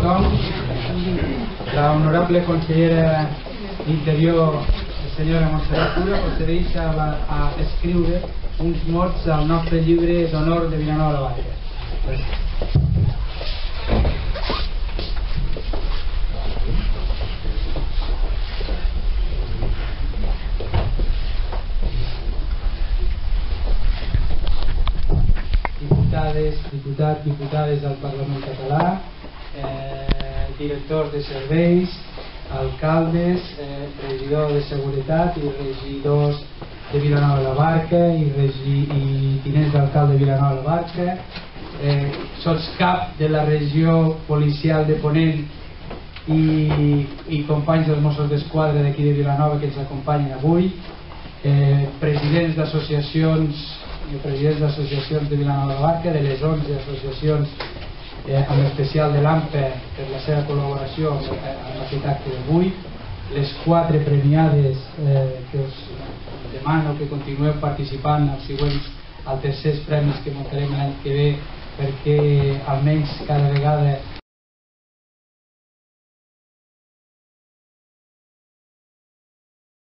tothom. La honorable consellera d'Interior, senyora Montserrat Tura, procedeix a escriure uns mots al nostre llibre d'honor de Vilanova de la Barca. Diputades del Parlament català, directors de serveis, alcaldes, regidor de seguretat i regidors de Vilanova de la Barca i tinents d'alcalde de Vilanova de la Barca, sotscap de la regió policial de Ponent i companys dels Mossos d'Esquadra d'aquí de Vilanova que ens acompanyen avui, presidents d'associacions de Vilanova de la Barca, de les 11 associacions, en especial de l'AMPE per la seva col·laboració amb aquest acte d'avui, les 4 premiades que us demano que continueu participant als tercers premis que muntarem l'any que ve, perquè almenys cada vegada